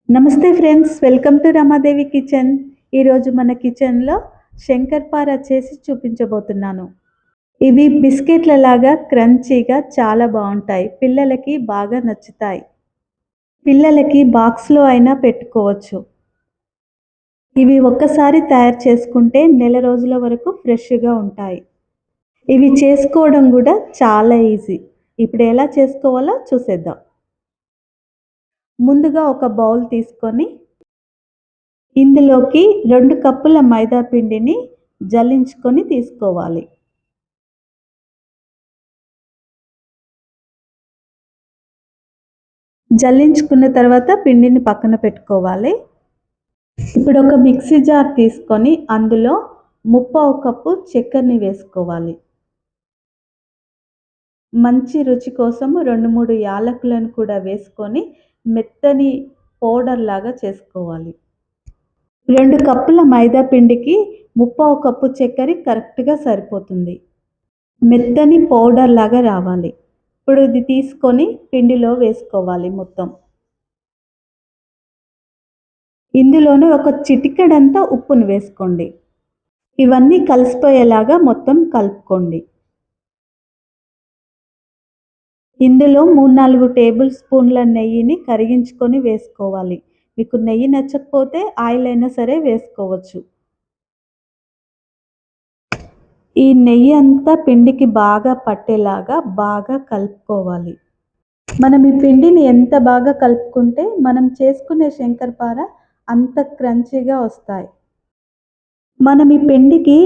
నమస్తే friends, welcome to Ramadevi kitchen. ఈరోజు మన కిచెన్లో శంకర్పార చేసి చూపించబోతున్నాను. ఇవి బిస్కెట్ల లాగా క్రంచీగా చాలా బాగుంటాయి. పిల్లలకి బాగా నచ్చుతాయి. పిల్లలకి బాక్స్లో అయినా పెట్టుకోవచ్చు. ఇవి ఒక్కసారి తయారు చేసుకుంటే నెల రోజుల వరకు ఫ్రెష్గా ఉంటాయి. ఇవి చేసుకోవడం కూడా చాలా ఈజీ. ఇప్పుడు ఎలా చేసుకోవాలో చూసేద్దాం. ముందుగా ఒక బౌల్ తీసుకొని ఇందులోకి 2 కప్పుల మైదా పిండిని జల్లించుకొని తీసుకోవాలి. జల్లించుకున్న తర్వాత పిండిని పక్కన పెట్టుకోవాలి. ఇప్పుడు ఒక మిక్సీ జార్ తీసుకొని అందులో ముప్పావు కప్పు చక్కెరని వేసుకోవాలి. మంచి రుచి కోసం 2, 3 యాలకులను కూడా వేసుకొని మెత్తని పౌడర్ లాగా చేసుకోవాలి. 2 కప్పుల మైదా పిండికి ముప్పావు కప్పు చక్కెర కరెక్ట్‌గా సరిపోతుంది. మెత్తని పౌడర్ లాగా రావాలి. ఇప్పుడు ఇది తీసుకొని పిండిలో వేసుకోవాలి మొత్తం. ఇందులోనే ఒక చిటికెడంతా ఉప్పును వేసుకోండి. ఇవన్నీ కలిసిపోయేలాగా మొత్తం కలుపుకోండి. ఇందులో 3, 4 టేబుల్ స్పూన్ల నెయ్యిని కరిగించుకొని వేసుకోవాలి. మీకు నెయ్యి నచ్చకపోతే ఆయిల్ అయినా సరే వేసుకోవచ్చు. ఈ నెయ్యి అంతా పిండికి బాగా పట్టేలాగా బాగా కలుపుకోవాలి. మనం ఈ పిండిని ఎంత బాగా కలుపుకుంటే మనం చేసుకునే శంకర్పార అంత క్రంచీగా వస్తాయి. మనం ఈ పిండికి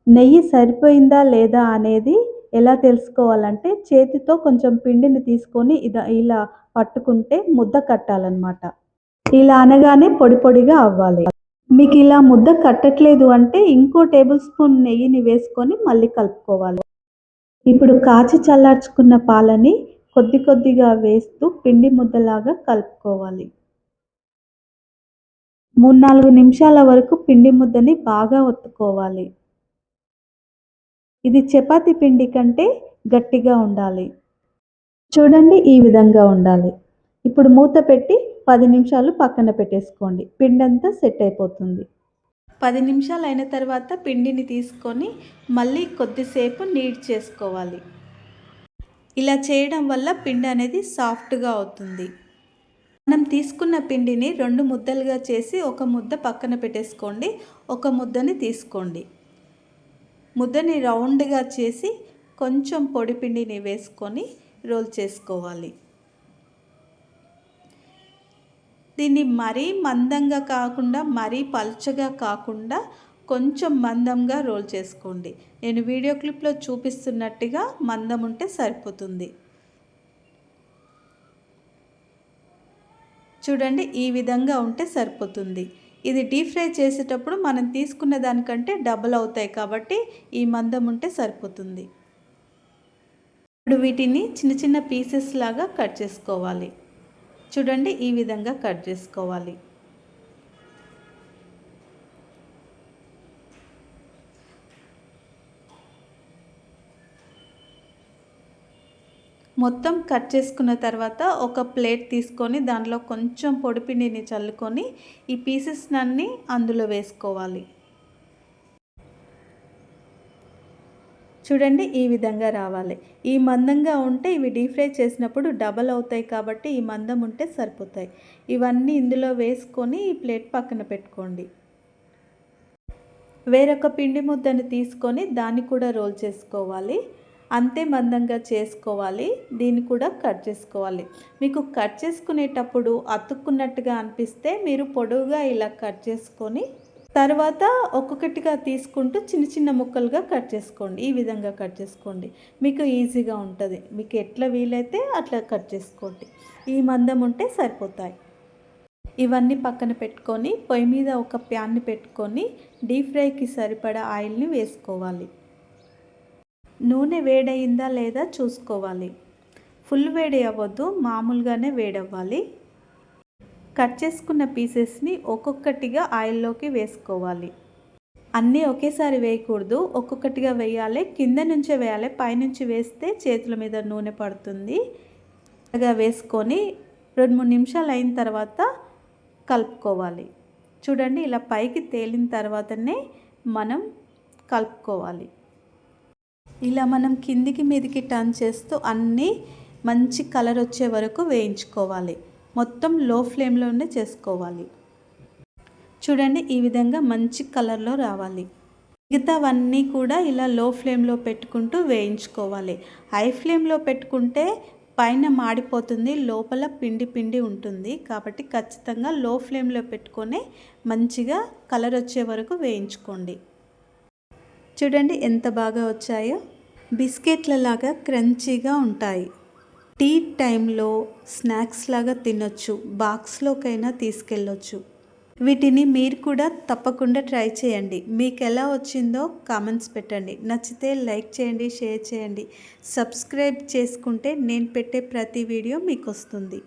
నెయ్యి సరిపోయిందా లేదా అనేది ఎలా తెలుసుకోవాలంటే చేతితో కొంచెం పిండిని తీసుకొని ఇలా పట్టుకుంటే ముద్ద కట్టాలన్నమాట. ఇలా అనగానే పొడి పొడిగా అవ్వాలి. మీకు ఇలా ముద్ద కట్టట్లేదు అంటే ఇంకో టేబుల్ స్పూన్ నెయ్యిని వేసుకొని మళ్ళీ కలుపుకోవాలి. ఇప్పుడు కాచి చల్లార్చుకున్న పాలని కొద్ది కొద్దిగా వేస్తూ పిండి ముద్దలాగా కలుపుకోవాలి. 3, 4 నిమిషాల వరకు పిండి ముద్దని బాగా ఒత్తుకోవాలి. ఇది చపాతీ పిండి కంటే గట్టిగా ఉండాలి. చూడండి, ఈ విధంగా ఉండాలి. ఇప్పుడు మూత పెట్టి 10 నిమిషాలు పక్కన పెట్టేసుకోండి. పిండంతా సెట్ అయిపోతుంది. 10 నిమిషాలు అయిన తర్వాత పిండిని తీసుకొని మళ్ళీ కొద్దిసేపు నీడ్ చేసుకోవాలి. ఇలా చేయడం వల్ల పిండి అనేది సాఫ్ట్గా అవుతుంది. మనం తీసుకున్న పిండిని 2 ముద్దలుగా చేసి ఒక ముద్ద పక్కన పెట్టేసుకోండి. ఒక ముద్దని తీసుకోండి. ముద్దని రౌండ్గా చేసి కొంచెం పొడి పిండిని వేసుకొని రోల్ చేసుకోవాలి. దీన్ని మరీ మందంగా కాకుండా మరీ పల్చగా కాకుండా కొంచెం మందంగా రోల్ చేసుకోండి. నేను వీడియో క్లిప్లో చూపిస్తున్నట్టుగా మందం ఉంటే సరిపోతుంది. చూడండి, ఈ విధంగా ఉంటే సరిపోతుంది. ఇది డీప్ ఫ్రై చేసేటప్పుడు మనం తీసుకున్న దానికంటే డబుల్ అవుతాయి కాబట్టి ఈ మందం ఉంటే సరిపోతుంది. ఇప్పుడు వీటిని చిన్న చిన్న పీసెస్ లాగా కట్ చేసుకోవాలి. చూడండి, ఈ విధంగా కట్ చేసుకోవాలి. మొత్తం కట్ చేసుకున్న తర్వాత ఒక ప్లేట్ తీసుకొని దాంట్లో కొంచెం పొడిపిండిని చల్లుకొని ఈ పీసెస్ అన్నీ అందులో వేసుకోవాలి. చూడండి, ఈ విధంగా రావాలి. ఈ మందంగా ఉంటే ఇవి డీప్ ఫ్రై చేసినప్పుడు డబల్ అవుతాయి కాబట్టి ఈ మందం ఉంటే సరిపోతాయి. ఇవన్నీ ఇందులో వేసుకొని ఈ ప్లేట్ పక్కన పెట్టుకోండి. వేరొక పిండి ముద్దను తీసుకొని దాన్ని కూడా రోల్ చేసుకోవాలి. అంతే మందంగా చేసుకోవాలి. దీన్ని కూడా కట్ చేసుకోవాలి. మీకు కట్ చేసుకునేటప్పుడు అతుక్కున్నట్టుగా అనిపిస్తే మీరు పొడవుగా ఇలా కట్ చేసుకొని తర్వాత ఒక్కొక్కటిగా తీసుకుంటూ చిన్న చిన్న ముక్కలుగా కట్ చేసుకోండి. ఈ విధంగా కట్ చేసుకోండి. మీకు ఈజీగా ఉంటుంది. మీకు ఎట్లా వీలైతే అట్లా కట్ చేసుకోండి. ఈ మందం ఉంటే సరిపోతాయి. ఇవన్నీ పక్కన పెట్టుకొని పొయ్యి మీద ఒక ప్యాన్ని పెట్టుకొని డీప్ ఫ్రైకి సరిపడా ఆయిల్ని వేసుకోవాలి. నూనె వేడయిందా లేదా చూసుకోవాలి. ఫుల్ వేడి అవ్వద్దు, మామూలుగానే వేడవ్వాలి. కట్ చేసుకున్న పీసెస్ని ఒక్కొక్కటిగా ఆయిల్లోకి వేసుకోవాలి. అన్నీ ఒకేసారి వేయకూడదు, ఒక్కొక్కటిగా వేయాలి. కింద నుంచే వేయాలి, పైనుంచి వేస్తే చేతుల మీద నూనె పడుతుంది. అలాగా వేసుకొని 2, 3 నిమిషాలు అయిన తర్వాత కలుపుకోవాలి. చూడండి ఇలా పైకి తేలిన తర్వాతనే మనం కలుపుకోవాలి. ఇలా మనం కిందికి మీదికి టర్న్ చేస్తూ అన్నీ మంచి కలర్ వచ్చే వరకు వేయించుకోవాలి. మొత్తం లో ఫ్లేమ్లోనే చేసుకోవాలి. చూడండి ఈ విధంగా మంచి కలర్లో రావాలి. మిగతావన్నీ కూడా ఇలా లో ఫ్లేమ్లో పెట్టుకుంటూ వేయించుకోవాలి. హై ఫ్లేమ్లో పెట్టుకుంటే పైన మాడిపోతుంది, లోపల పిండి పిండి ఉంటుంది. కాబట్టి ఖచ్చితంగా లో ఫ్లేమ్లో పెట్టుకొని మంచిగా కలర్ వచ్చే వరకు వేయించుకోండి. చూడండి ఎంత బాగా వచ్చాయో. బిస్కెట్ల లాగా క్రంచీగా ఉంటాయి. టీ టైంలో స్నాక్స్ లాగా తినొచ్చు, బాక్స్లోకైనా తీసుకెళ్ళొచ్చు. వీటిని మీరు కూడా తప్పకుండా ట్రై చేయండి. మీకు ఎలా వచ్చిందో కామెంట్స్ పెట్టండి. నచ్చితే లైక్ చేయండి, షేర్ చేయండి. సబ్స్క్రైబ్ చేసుకుంటే నేను పెట్టే ప్రతి వీడియో మీకు వస్తుంది.